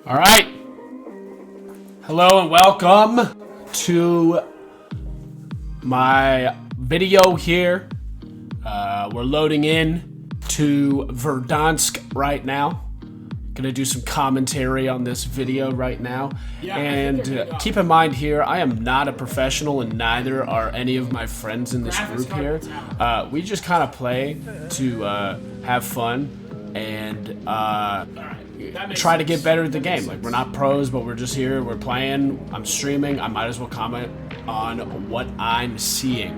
All right. Hello and welcome to my video here. We're loading in to Verdansk right now. Gonna do some commentary on this video right now. And keep in mind here, I am not a professional and neither are any of my friends in this group here. We just kind of play to have fun and try to get better at the game. Like, we're not pros, but we're just here, we're playing, I'm streaming, I might as well comment on what I'm seeing.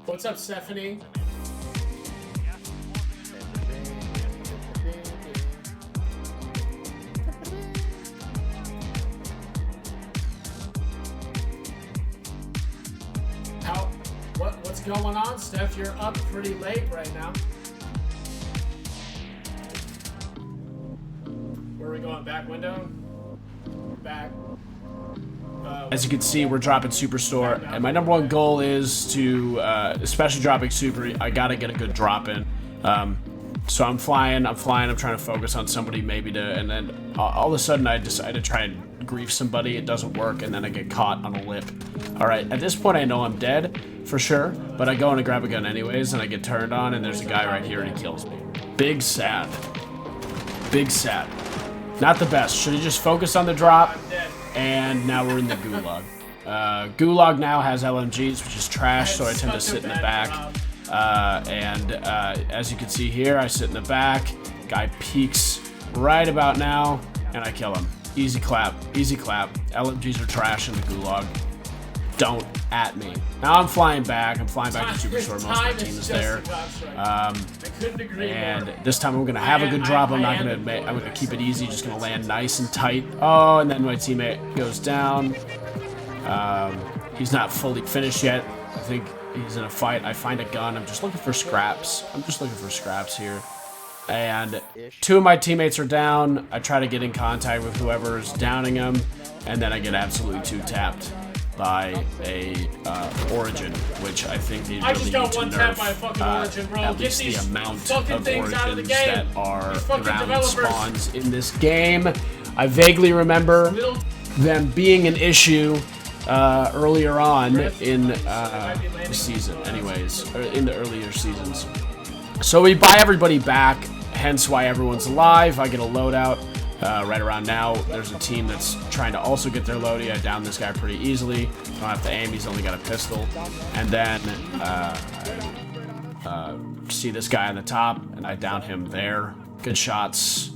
What's up, Stephanie? What's going on, Steph? You're up pretty late right now. Where are we going? Back window? Back. As you can see, we're dropping Superstore, and my number one goal is to, especially dropping Super, I gotta get a good drop in. So I'm flying, I'm trying to focus on somebody maybe to, and then all of a sudden I decide to try and grief somebody, it doesn't work, and then I get caught on a lip. Alright, at this point I know I'm dead, for sure, but I go in to grab a gun anyways, and I get turned on, and there's a guy right here, and he kills me. Big sad. Big sad. Not the best. Should've just focused on the drop, and now we're in the Gulag. Gulag now has LMGs, which is trash, so I tend to sit in the back. As you can see here, I sit in the back. Guy peeks right about now, and I kill him. Easy clap, easy clap. LMGs are trash in the Gulag. Don't at me. Now I'm flying back. I'm flying back to Superstore. Most of my team is there. And this time I'm gonna have a good drop. I'm gonna keep it easy. Just gonna land nice and tight. Oh, and then my teammate goes down. He's not fully finished yet. I think he's in a fight. I find a gun. I'm just looking for scraps. I'm just looking for scraps here. And two of my teammates are down. I try to get in contact with whoever's downing them, and then I get absolutely two-tapped by a Origin, which I think they really need to nerf at least the amount of Origins that are around spawns in this game. I vaguely remember them being an issue earlier on in the season, anyways, or in the earlier seasons. So we buy everybody back, hence why everyone's alive. I get a loadout. Right around now, there's a team that's trying to also get their loadie. I down this guy pretty easily. Don't have to aim, he's only got a pistol. And then I see this guy on the top, and I down him there. Good shots.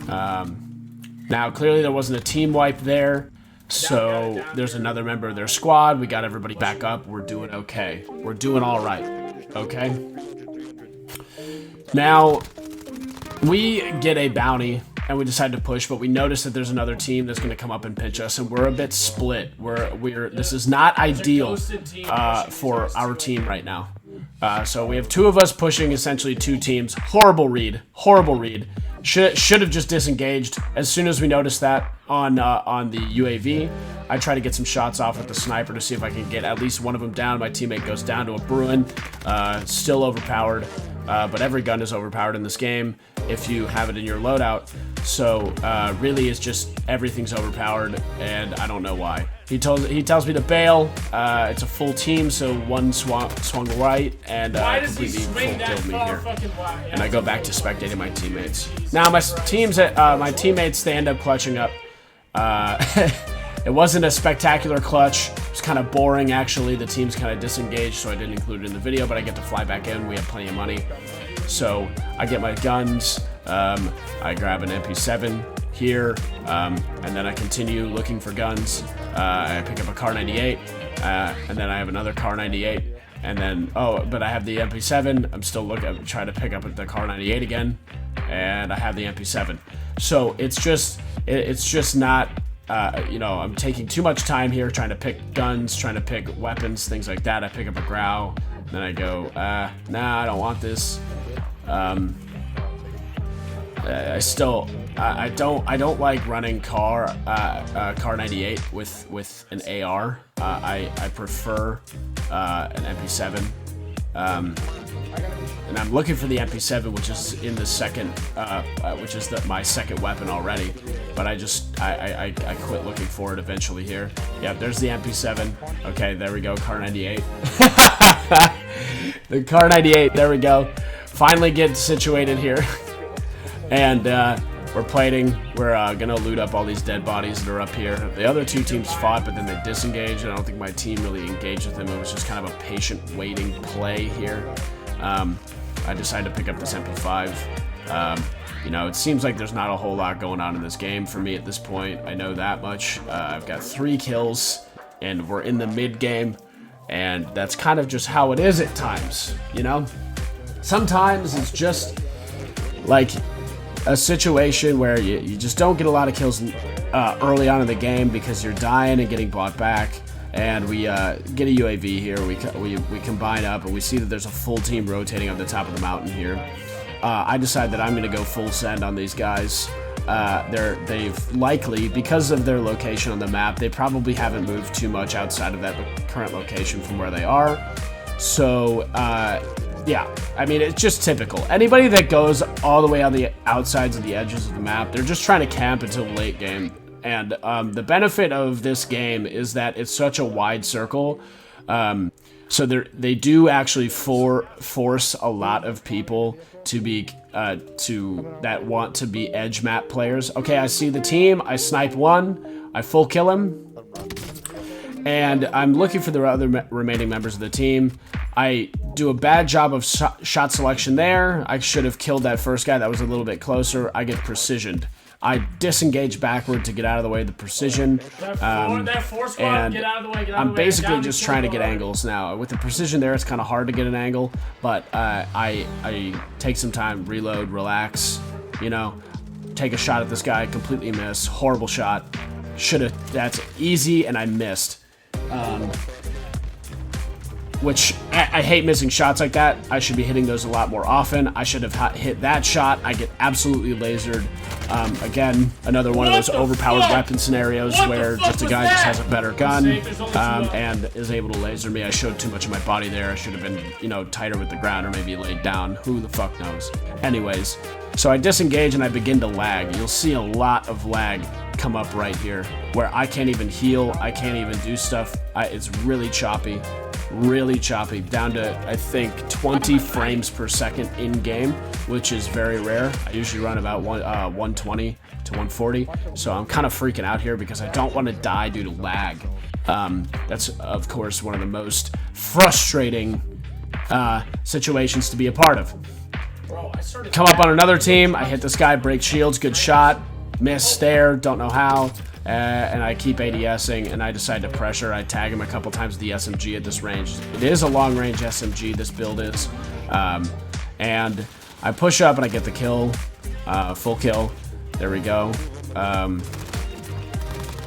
Now, clearly there wasn't a team wipe there, so there's another member of their squad. We got everybody back up. We're doing okay. We're doing all right. Okay? Now, we get a bounty, and we decide to push, but we notice that there's another team that's going to come up and pinch us, and we're a bit split. This is not ideal for our team right now. So we have two of us pushing essentially two teams. Horrible read. Horrible read. Should have just disengaged. As soon as we noticed that on the UAV, I try to get some shots off with the sniper to see if I can get at least one of them down. My teammate goes down to a Bruin. Still overpowered. But every gun is overpowered in this game if you have it in your loadout. So really, it's just everything's overpowered, and I don't know why. He tells me to bail. It's a full team, so one swung right and completely full killed me here. And I go back to spectating my teammates. Now my teammates, they end up clutching up. It wasn't a spectacular clutch. It was kind of boring, actually. The team's kind of disengaged, so I didn't include it in the video, but I get to fly back in. We have plenty of money. So I get my guns. I grab an MP7 here, and then I continue looking for guns. I pick up a Kar 98, and then I have another Kar 98. And then, but I have the MP7. I'm still trying to pick up the Kar 98 again, and I have the MP7. So it's just not... I'm taking too much time here trying to pick guns, trying to pick weapons, things like that. I pick up a Grau, then I go, nah, I don't want this. I don't like running Kar 98 with an AR. I prefer an MP7. And I'm looking for the MP7, which is in the second, which is my second weapon already. But I quit looking for it eventually here. Yeah, there's the MP7. Okay, there we go, Kar 98. The Kar 98, there we go. Finally get situated here. And we're plating. We're gonna loot up all these dead bodies that are up here. The other two teams fought, but then they disengaged. And I don't think my team really engaged with them. It was just kind of a patient waiting play here. I decided to pick up this MP5. You know, it seems like there's not a whole lot going on in this game for me at this point. I know that much. I've got 3 kills, and we're in the mid game, and that's kind of just how it is at times, you know? Sometimes it's just like a situation where you just don't get a lot of kills early on in the game because you're dying and getting bought back. And we get a UAV here. We combine up, and we see that there's a full team rotating on the top of the mountain here. I decide that I'm going to go full send on these guys. They've likely, because of their location on the map, they probably haven't moved too much outside of that current location from where they are. So, yeah, I mean, it's just typical. Anybody that goes all the way on the outsides of the edges of the map, they're just trying to camp until late game. And the benefit of this game is that it's such a wide circle. So they do actually force a lot of people to be that want to be edge map players. Okay, I see the team. I snipe one. I full kill him. And I'm looking for the other remaining members of the team. I do a bad job of shot selection there. I should have killed that first guy. That was a little bit closer. I get precisioned. I disengage backward to get out of the way of the precision, and I'm basically just trying to get angles now. With the precision there, it's kind of hard to get an angle, but I take some time, reload, relax, you know, take a shot at this guy, completely miss, horrible shot. That's easy, and I missed. Which, I hate missing shots like that. I should be hitting those a lot more often. I should have hit that shot. I get absolutely lasered. Again, another one of those overpowered weapon scenarios where just a guy just has a better gun and is able to laser me. I showed too much of my body there. I should have been, you know, tighter with the ground or maybe laid down. Who the fuck knows? Anyways, so I disengage and I begin to lag. You'll see a lot of lag come up right here where I can't even heal. I can't even do stuff. It's really choppy. Really choppy, down to I think 20 frames per second in game, which is very rare. I usually run about 120 to 140, so I'm kind of freaking out here because I don't want to die due to lag. That's of course one of the most frustrating situations to be a part of. Come up on another team, I hit this guy, break shields, good shot, miss there, don't know how. And I keep ADSing, and I decide to pressure. I tag him a couple times with the SMG at this range. It is a long-range SMG, this build is. And I push up, and I get the kill. Full kill. There we go.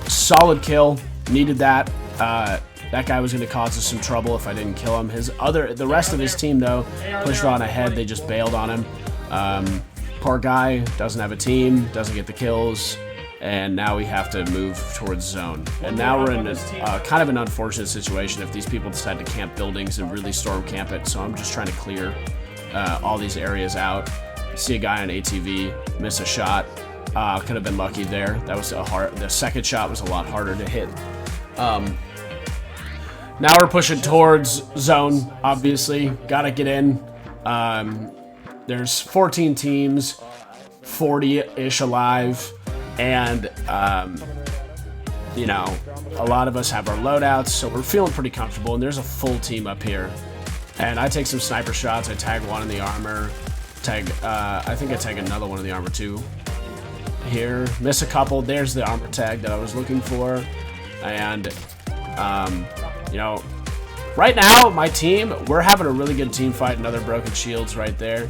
Solid kill. Needed that. That guy was going to cause us some trouble if I didn't kill him. The rest of his team, though, pushed on ahead. They just bailed on him. Poor guy. Doesn't have a team. Doesn't get the kills. And now we have to move towards zone. And now we're in a kind of an unfortunate situation if these people decide to camp buildings and really storm camp it. So I'm just trying to clear all these areas out. See a guy on ATV, miss a shot. Could have been lucky there. That was the second shot was a lot harder to hit. Now we're pushing towards zone, obviously. Gotta get in. There's 14 teams, 40-ish alive. And, you know, a lot of us have our loadouts, so we're feeling pretty comfortable. And there's a full team up here. And I take some sniper shots. I tag one in the armor. I think I tag another one in the armor too. Here, miss a couple. There's the armor tag that I was looking for. And, you know, right now, my team, we're having a really good team fight. Another broken shields right there.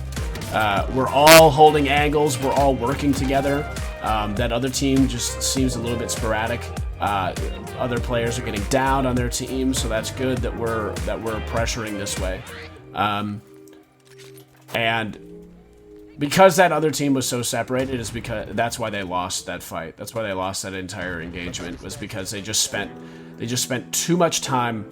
We're all holding angles. We're all working together. That other team just seems a little bit sporadic. Other players are getting down on their team, so that's good that we're pressuring this way. And because that other team was so separated, is because that's why they lost that fight. That's why they lost that entire engagement, was because they just spent too much time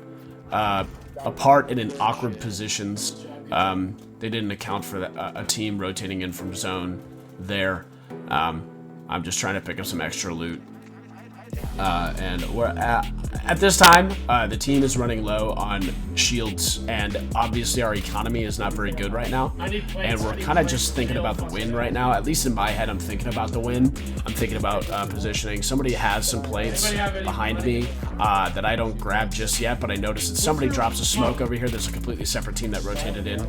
apart and in awkward positions. They didn't account for a team rotating in from zone there. I'm just trying to pick up some extra loot. And we're at this time, the team is running low on shields, and obviously our economy is not very good right now. And we're kind of just thinking about the win right now. At least in my head, I'm thinking about the win. I'm thinking about positioning. Somebody has some plates behind me that I don't grab just yet, but I noticed that somebody drops a smoke over here. There's a completely separate team that rotated in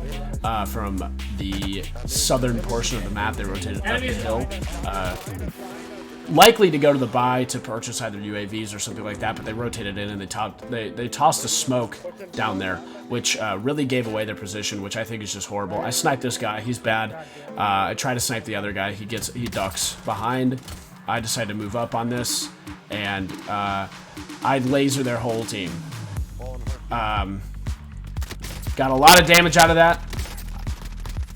from the southern portion of the map. They rotated up the hill. Likely to go to the buy to purchase either UAVs or something like that, but they rotated in and they tossed a smoke down there, which really gave away their position, which I think is just horrible. I sniped this guy, he's bad. I try to snipe the other guy, he ducks behind. I decided to move up on this, and I laser their whole team. Got a lot of damage out of that,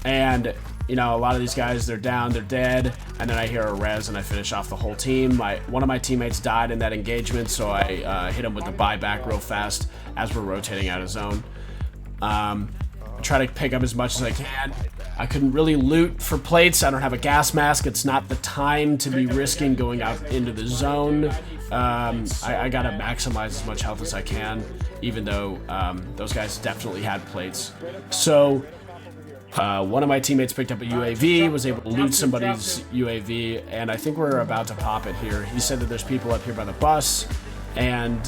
and you know, a lot of these guys, they're down, they're dead, and then I hear a res and I finish off the whole team. One of my teammates died in that engagement, so I hit him with the buyback real fast as we're rotating out of zone. I try to pick up as much as I can. I couldn't really loot for plates. I don't have a gas mask. It's not the time to be risking going out into the zone. I gotta maximize as much health as I can, even though those guys definitely had plates. So one of my teammates picked up a UAV, was able to loot somebody's UAV, and I think we're about to pop it here. He said that there's people up here by the bus, and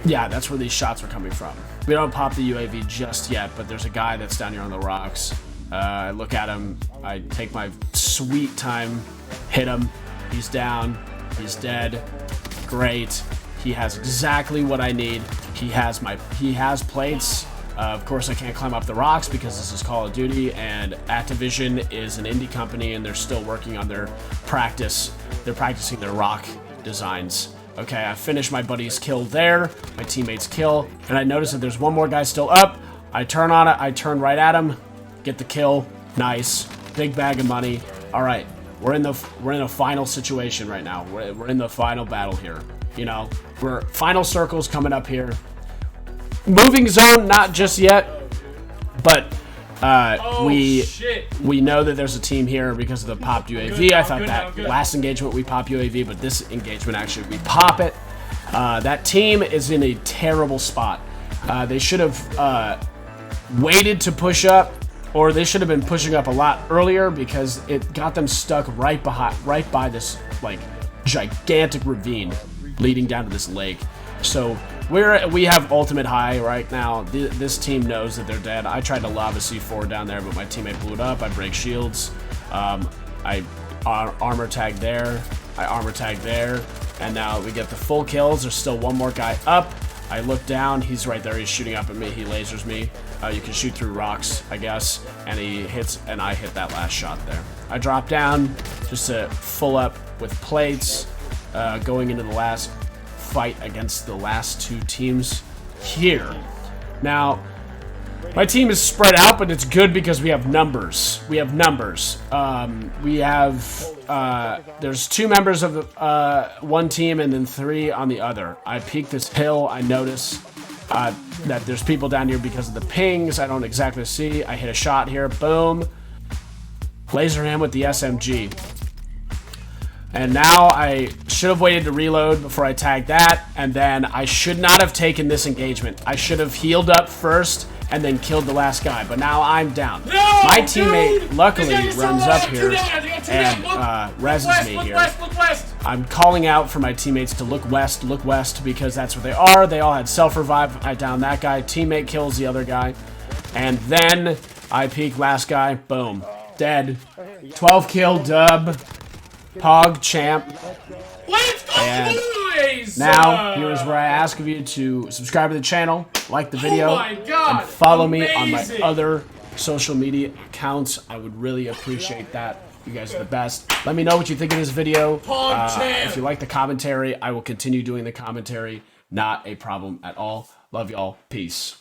yeah, that's where these shots are coming from. We don't pop the UAV just yet, but there's a guy that's down here on the rocks. I look at him, I take my sweet time, hit him, he's down, he's dead, great. He has exactly what I need. He has plates. Of course, I can't climb up the rocks because this is Call of Duty, and Activision is an indie company, and they're still working on their practice. They're practicing their rock designs. Okay, I finished my buddy's kill there, my teammate's kill, and I notice that there's one more guy still up. I turn on it, I turn right at him, get the kill, nice, big bag of money. All right, we're in a final situation right now. We're in the final battle here. You know, we're final circles coming up here. Moving zone, not just yet, but we know that there's a team here because of the popped UAV. I thought that last engagement we pop UAV, but this engagement actually we pop it. That team is in a terrible spot. They should have waited to push up, or they should have been pushing up a lot earlier because it got them stuck right by this like gigantic ravine leading down to this lake. So we have ultimate high right now. This team knows that they're dead. I tried to lob a C4 down there, but my teammate blew it up. I break shields. I armor tag there. I armor tag there. And now we get the full kills. There's still one more guy up. I look down. He's right there. He's shooting up at me. He lasers me. You can shoot through rocks, I guess. And he hits, and I hit that last shot there. I drop down just to full up with plates, going into the last fight against the last two teams here. Now, my team is spread out, but it's good because we have numbers. There's two members of one team and then three on the other. I peek this hill. I notice that there's people down here because of the pings. I don't exactly see. I hit a shot here. Boom. Laser him with the SMG. And now I should have waited to reload before I tagged that, and then I should not have taken this engagement. I should have healed up first and then killed the last guy, but now I'm down. No, my teammate luckily runs up here and reses me here. Look west. I'm calling out for my teammates to look west, because that's where they are. They all had self-revive. I down that guy. Teammate kills the other guy. And then I peek last guy. Boom. Dead. 12 kill dub. Hog champ. Let's go, and boys! Now, here is where I ask of you to subscribe to the channel, like the video, and follow me on my other social media accounts. I would really appreciate that. You guys are the best. Let me know what you think of this video. If you like the commentary, I will continue doing the commentary. Not a problem at all. Love y'all. Peace.